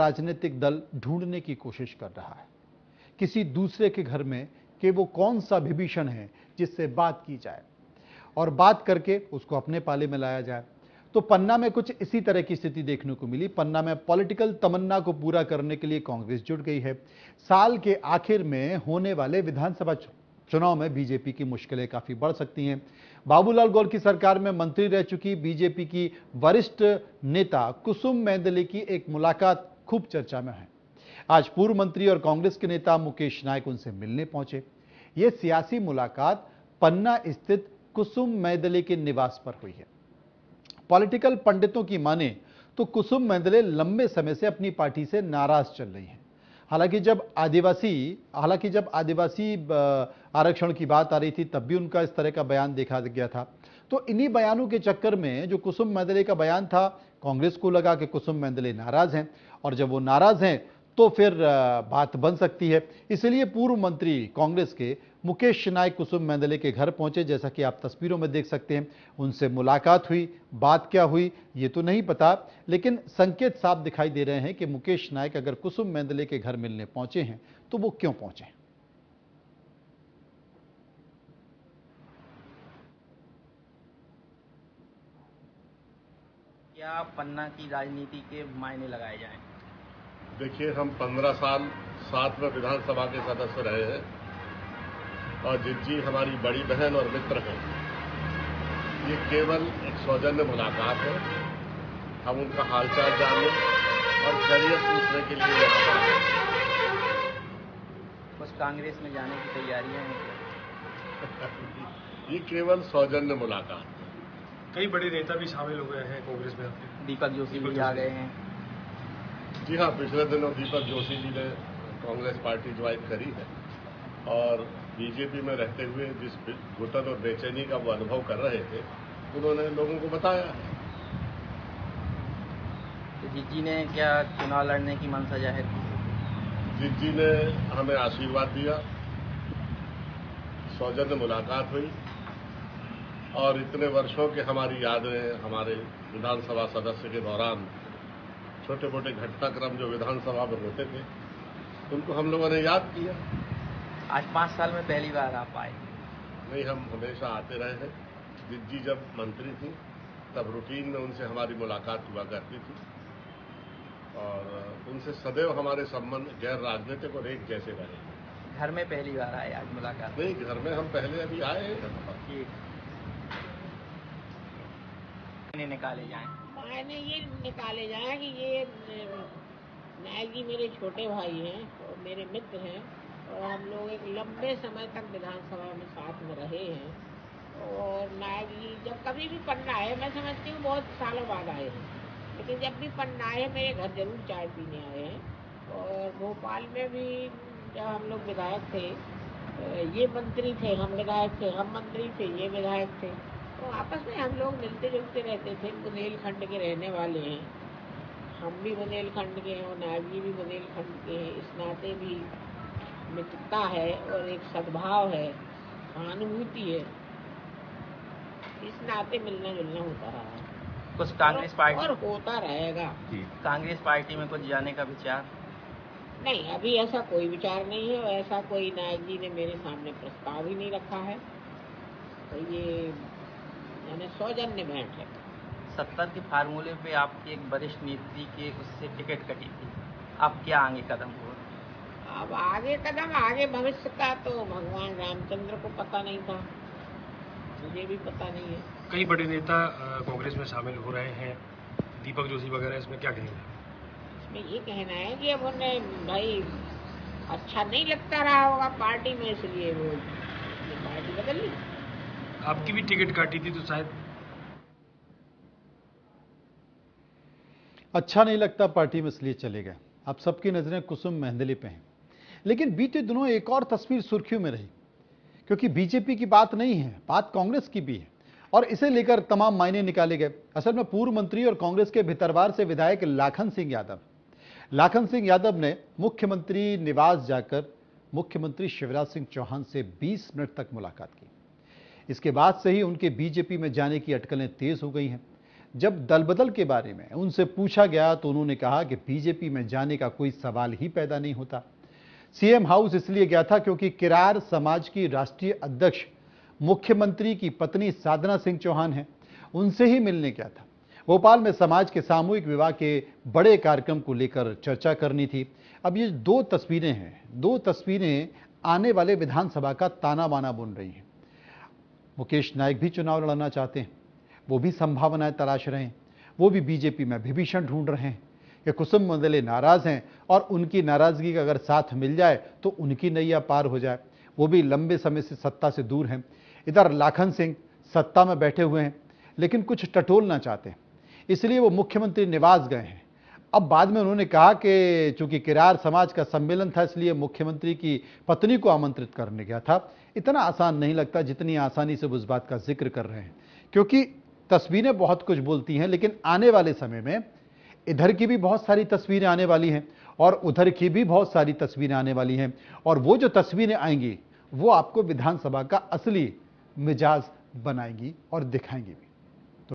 राजनीतिक दल ढूंढने की कोशिश कर रहा है किसी दूसरे के घर में कि वो कौन सा विभीषण है जिससे बात की जाए और बात करके उसको अपने पाले में लाया जाए। तो पन्ना में कुछ इसी तरह की स्थिति देखने को मिली। पन्ना में पॉलिटिकल तमन्ना को पूरा करने के लिए कांग्रेस जुट गई है। साल के आखिर में होने वाले विधानसभा चुनाव में बीजेपी की मुश्किलें काफी बढ़ सकती हैं। बाबूलाल गौर की सरकार में मंत्री रह चुकी बीजेपी की वरिष्ठ नेता कुसुम मेंदले की एक मुलाकात खूब चर्चा में है। आज पूर्व मंत्री और कांग्रेस के नेता मुकेश नायक उनसे मिलने पहुंचे। यह सियासी मुलाकात पन्ना स्थित कुसुम मेंदले के निवास पर हुई है। पॉलिटिकल पंडितों की माने तो कुसुम मेंदले लंबे समय से अपनी पार्टी से नाराज चल रही हैं। हालांकि जब आदिवासी आरक्षण की बात आ रही थी तब भी उनका इस तरह का बयान देखा गया था। तो इन्हीं बयानों के चक्कर में जो कुसुम मेंदले का बयान था, कांग्रेस को लगा कि कुसुम मेंदले नाराज हैं और जब वो नाराज हैं तो फिर बात बन सकती है। इसलिए पूर्व मंत्री कांग्रेस के मुकेश नायक कुसुम मेंदले के घर पहुंचे। जैसा कि आप तस्वीरों में देख सकते हैं, उनसे मुलाकात हुई। बात क्या हुई ये तो नहीं पता, लेकिन संकेत साफ दिखाई दे रहे हैं कि मुकेश नायक अगर कुसुम मेंदले के घर मिलने पहुंचे हैं तो वो क्यों पहुंचे। क्या पन्ना की राजनीति के मायने लगाए जाएं? देखिए, हम 15 साल साथ में विधानसभा के सदस्य रहे हैं और जिज्जी हमारी बड़ी बहन और मित्र हैं। ये केवल एक सौजन्य मुलाकात है। हम उनका हालचाल जानने और खैरियत पूछने के लिए यहाँ पर आए हैं। कुछ कांग्रेस में जाने की तैयारियां हैं क्या? ये केवल सौजन्य मुलाकात है। कई बड़े नेता भी शामिल हो गए हैं कांग्रेस में आपके। दीपक जोशी भी आ गए हैं। जी हाँ, पिछले दिनों दीपक जोशी जी ने कांग्रेस पार्टी ज्वाइन करी है और बीजेपी में रहते हुए जिस घुटन और बेचैनी का वो अनुभव कर रहे थे उन्होंने लोगों को बताया है। तो जिज्जी ने क्या चुनाव लड़ने की मंशा जाहिर की? जिज्जी ने हमें आशीर्वाद दिया, सौजन्य मुलाकात हुई और इतने वर्षों के हमारी यादें, हमारे विधानसभा सदस्य के दौरान छोटे मोटे घटनाक्रम जो विधानसभा में होते थे उनको हम लोगों ने याद किया। आज 5 साल में पहली बार आप आए? नहीं, हम हमेशा आते रहे हैं। जिज्जी जब मंत्री थी तब रूटीन में उनसे हमारी मुलाकात हुआ करती थी और उनसे सदैव हमारे संबंध गैर राजनीतिक और एक जैसे रहे। घर में पहली बार आए, आज मुलाकात? नहीं, घर में हम पहले अभी आए हैं। निकाले जाएं? मैंने ये निकाले जाए कि ये नायक जी मेरे छोटे भाई हैं और मेरे मित्र हैं और हम लोग एक लंबे समय तक विधानसभा में साथ में रहे हैं। और नायक जी जब कभी भी पन्ना आए, मैं समझती हूँ बहुत सालों बाद आए हैं, लेकिन जब भी पन्ना आए मेरे घर जरूर चाय पीने आए हैं। और भोपाल में भी जब हम लोग विधायक थे, ये मंत्री थे, हम विधायक थे, हम मंत्री थे, ये विधायक थे, तो आपस में हम लोग मिलते जुलते रहते थे। बुंदेलखंड के रहने वाले हैं, हम भी बुंदेलखंड के हैं और नायक जी भी बुंदेलखंड के हैं। इस नाते भी मित्रता है और एक सद्भाव है, सहानुभूति है, इस नाते मिलना जुलना होता रहा है। कुछ कांग्रेस पार्टी और होता रहेगा। कांग्रेस पार्टी में कुछ जाने का विचार? नहीं, अभी ऐसा कोई विचार नहीं है और ऐसा कोई नायक जी ने मेरे सामने प्रस्ताव ही नहीं रखा है। तो ये यानी सौजन्य भेंट है। 70 के फार्मूले पे आपकी एक वरिष्ठ नेत्री के उससे टिकट कटी थी, अब क्या आगे कदम हुआ? अब आगे कदम, आगे भविष्य का तो भगवान रामचंद्र को पता नहीं था, मुझे भी पता नहीं है। कई बड़े नेता कांग्रेस में शामिल हो रहे हैं, दीपक जोशी वगैरह, इसमें क्या कहेंगे? इसमें ये कहना है कि अब उन्हें भाई अच्छा नहीं लगता रहा होगा पार्टी में, इसलिए वो पार्टी बदल ली। आपकी भी टिकट काटी थी तो शायद अच्छा नहीं लगता पार्टी में इसलिए चले गए। अब सबकी नजरें कुसुम मेंदले पे हैं। लेकिन बीते दिनों एक और तस्वीर सुर्खियों में रही, क्योंकि बीजेपी की बात नहीं है, बात कांग्रेस की भी है और इसे लेकर तमाम मायने निकाले गए। असल में पूर्व मंत्री और कांग्रेस के भितरवार से विधायक लाखन सिंह यादव ने मुख्यमंत्री निवास जाकर मुख्यमंत्री शिवराज सिंह चौहान से 20 मिनट तक मुलाकात की। इसके बाद से ही उनके बीजेपी में जाने की अटकलें तेज हो गई हैं। जब दलबदल के बारे में उनसे पूछा गया तो उन्होंने कहा कि बीजेपी में जाने का कोई सवाल ही पैदा नहीं होता। सीएम हाउस इसलिए गया था क्योंकि किरार समाज की राष्ट्रीय अध्यक्ष मुख्यमंत्री की पत्नी साधना सिंह चौहान हैं, उनसे ही मिलने गया था। भोपाल में समाज के सामूहिक विवाह के बड़े कार्यक्रम को लेकर चर्चा करनी थी। अब ये दो तस्वीरें आने वाले विधानसभा का ताना बाना बुन रही हैं। मुकेश नायक भी चुनाव लड़ना चाहते हैं, वो भी संभावनाएं तलाश रहे हैं, वो भी बीजेपी में विभीषण ढूंढ रहे हैं कि कुसुम मंडले नाराज हैं और उनकी नाराजगी का अगर साथ मिल जाए तो उनकी नैया पार हो जाए। वो भी लंबे समय से सत्ता से दूर हैं। इधर लाखन सिंह सत्ता में बैठे हुए हैं लेकिन कुछ टटोलना चाहते हैं, इसलिए वो मुख्यमंत्री निवास गए हैं। अब बाद में उन्होंने कहा कि चूंकि किरार समाज का सम्मेलन था इसलिए मुख्यमंत्री की पत्नी को आमंत्रित करने गया था। इतना आसान नहीं लगता जितनी आसानी से वो उस बात का जिक्र कर रहे हैं, क्योंकि तस्वीरें बहुत कुछ बोलती हैं, लेकिन आने वाले समय में इधर की भी बहुत सारी तस्वीरें आने वाली हैं और उधर की भी बहुत सारी तस्वीरें आने वाली हैं, और वो जो तस्वीरें आएंगी वो आपको विधानसभा का असली मिजाज बनाएंगी और दिखाएंगी भी।